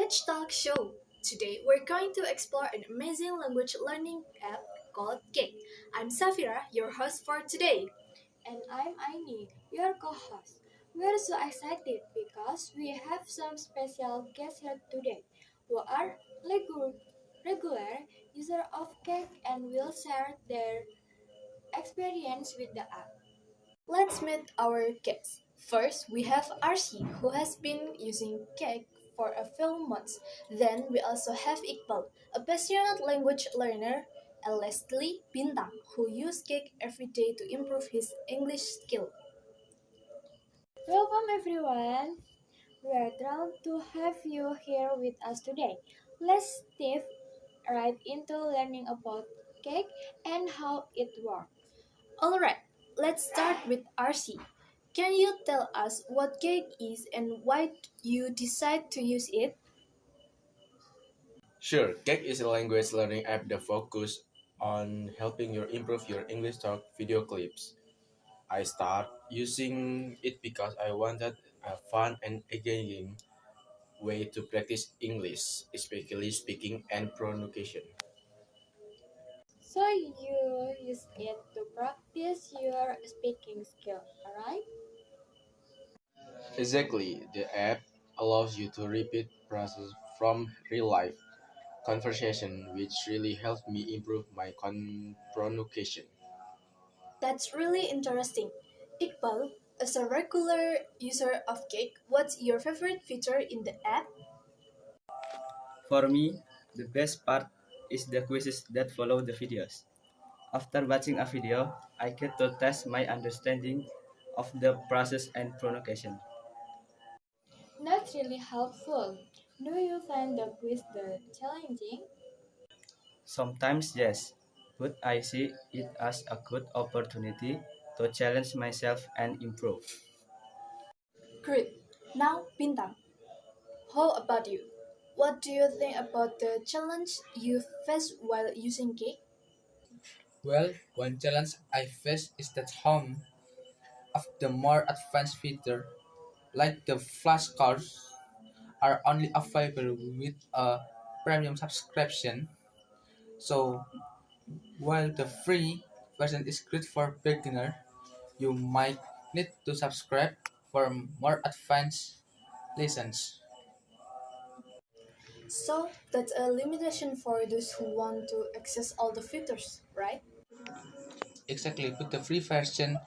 Let's Talk Show. Today we're going to explore an amazing language learning app called Cake. I'm Safira, your host for today. And I'm Aini, your co-host. We're so excited because we have some special guests here today who are regular user of Cake and will share their experience with the app. Let's meet our guests. First, we have RC, who has been using Cake for a few months. Then we also have Iqbal, a passionate language learner, and Leslie Bintang, who uses Cake every day to improve his English skill. Welcome everyone. We're thrilled to have you here with us today. Let's dive right into learning about Cake and how it works. Alright, let's start with RC. Can you tell us what Cake is and why you decide to use it? Sure, Cake is a language learning app that focuses on helping you improve your English talk video clips. I started using it because I wanted a fun and engaging way to practice English, especially speaking and pronunciation. So you use it to practice your speaking skill, alright? Exactly, the app allows you to repeat process from real life conversation, which really helps me improve my pronunciation. That's really interesting. Iqbal, as a regular user of Cake, what's your favorite feature in the app? For me, the best part is the quizzes that follow the videos. After watching a video, I get to test my understanding of the process and pronunciation. That's really helpful. Do you find the quiz the challenging? Sometimes, yes, but I see it as a good opportunity to challenge myself and improve. Great. Now, Bintang, how about you? What do you think about the challenge you face while using Cake? Well, one challenge I face is that some of the more advanced features, like the flashcards, are only available with a premium subscription. So, while the free version is great for beginner, you might need to subscribe for more advanced lessons. So, that's a limitation for those who want to access all the features, right? Exactly, but the free version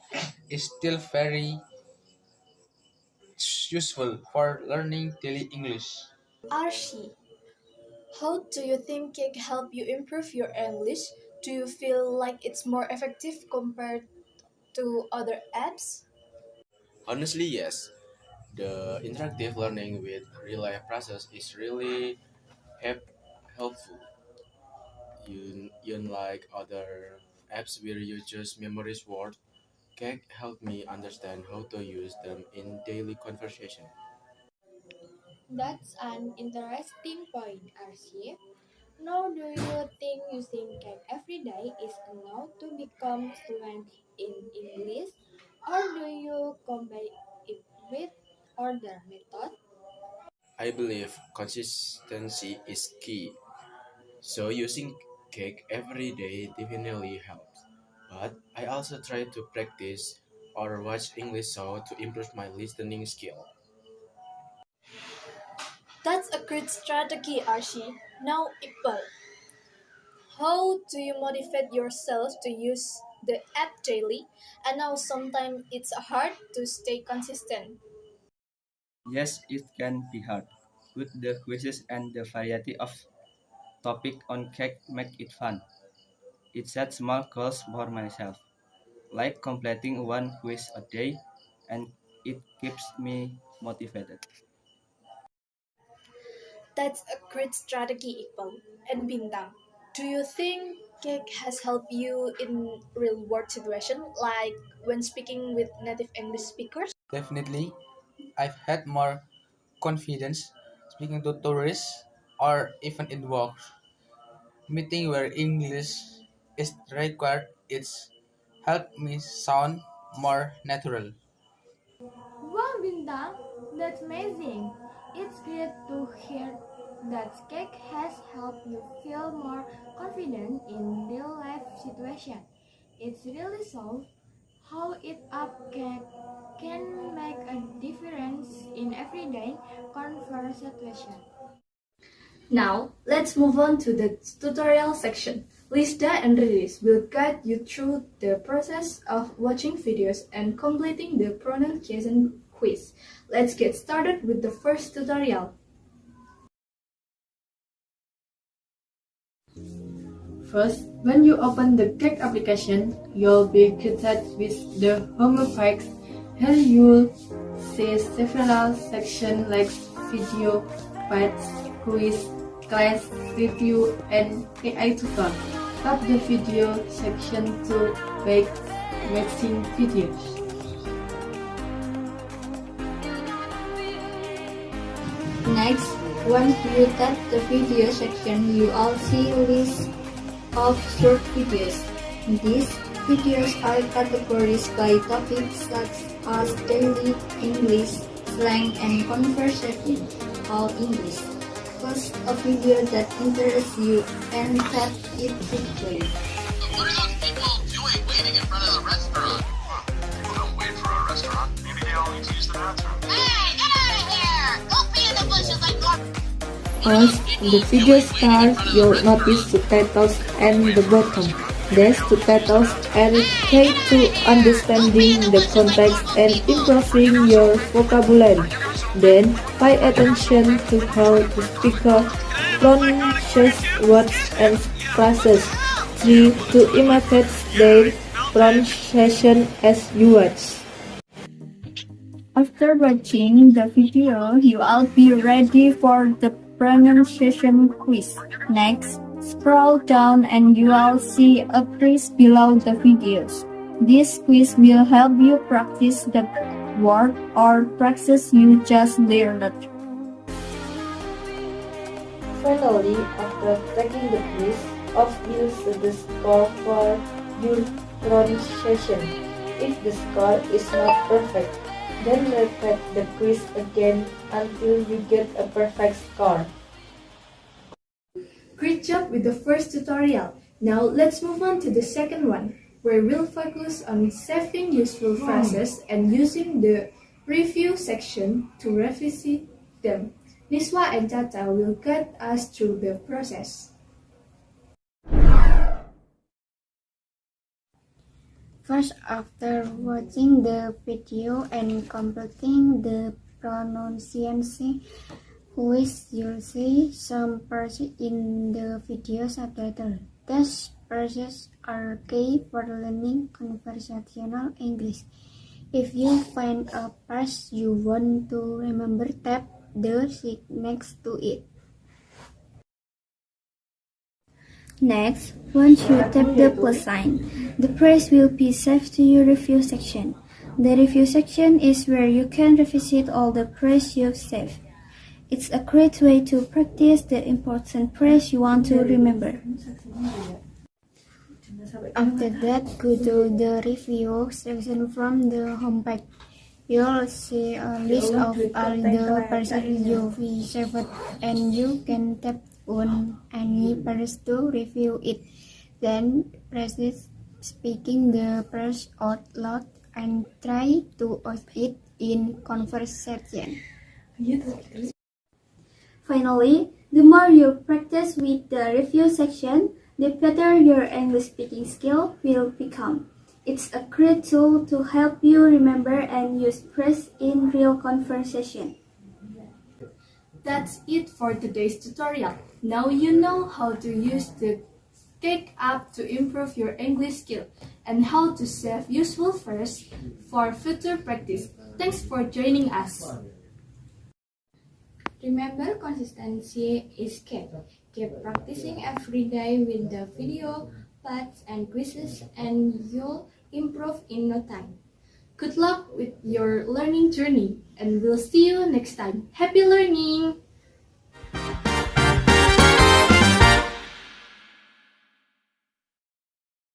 is still very useful for learning daily English. Arshi, how do you think Cake help you improve your English? Do you feel like it's more effective compared to other apps? Honestly, yes. The interactive learning with real life process is really help, helpful. Unlike other apps where you just memorize words, Cake help me understand how to use them in daily conversation. That's an interesting point, RC. Now, do you think using Cake every day is enough to become fluent in English, or do you combine it with other methods? I believe consistency is key, so using Cake every day definitely helps. But I also try to practice or watch English show to improve my listening skill. That's a great strategy, Arshi. Now, Iqbal, how do you motivate yourself to use the app daily? I know sometimes it's hard to stay consistent. Yes, it can be hard, but the quizzes and the variety of topic on cake make it fun. It sets small goals for myself, like completing one quiz a day, and it keeps me motivated. That's a great strategy, Iqbal. And Bintang, do you think Cake has helped you in real world situation, like when speaking with native English speakers? Definitely, I've had more confidence speaking to tourists or even in work meeting where English is required. It's helped me sound more natural. Wow, Bintang, that's amazing. It's great to hear that cake has helped you feel more confident in real life situation. It's really shows how it up cake can make a difference in everyday conversation. Now, let's move on to the tutorial section. Lista and Riris will guide you through the process of watching videos and completing the pronunciation quiz. Let's get started with the first tutorial. First, when you open the Cake application, you'll be greeted with the home page. Here you'll see several sections like video, pets, quiz, class, review, and AI tutor. Tap the video section to make matching videos. Next, once you tap the video section, you will see list of short videos. These videos are categorized by topics such as daily English, slang, and conversation, all English. Choose a video that interests you and tap it to play. What are those people doing waiting in front of the restaurant? People don't wait for a restaurant. Maybe they all need to use the bathroom. Hey, get out of here! Don't be in the bushes like Once the video starts, you'll notice subtitles at the bottom. These subtitles are key to understanding the context and improving your vocabulary. Then, pay attention to how the speaker pronounces words and phrases. Try to imitate their pronunciation as you watch. After watching the video, you will be ready for the pronunciation quiz. Next, scroll down and you will see a quiz below the videos. This quiz will help you practice the word or phrases you just learned. Finally, after taking the quiz, off will see the score for your pronunciation. If the score is not perfect, then repeat the quiz again until you get a perfect score. Great job with the first tutorial. Now let's move on to the second one, where we'll focus on saving useful phrases and using the review section to revisit them. Niswa and Tata will guide us through the process. First, after watching the video and completing the pronunciation quiz, you'll see some phrases in the video subtitle. These phrases are key for learning conversational English. If you find a phrase you want to remember, tap the tick next to it. Next, once you tap the plus sign, the phrase will be saved to your review section. The review section is where you can revisit all the phrases you've saved. It's a great way to practice the important phrase you want to remember. After that, go to the review section from the homepage. You'll see a list of all the phrases you've saved, and you can tap on any phrase to review it. Then practice speaking the phrase out loud and try to use it in conversation. Finally, the more you practice with the review section, the better your English speaking skill will become. It's a great tool to help you remember and use phrases in real conversation. That's it for today's tutorial. Now you know how to use the Cake app to improve your English skill and how to save useful phrases for future practice. Thanks for joining us. Remember, consistency is key. Keep practicing every day with the video, plots, and quizzes, and you'll improve in no time. Good luck with your learning journey, and we'll see you next time. Happy learning!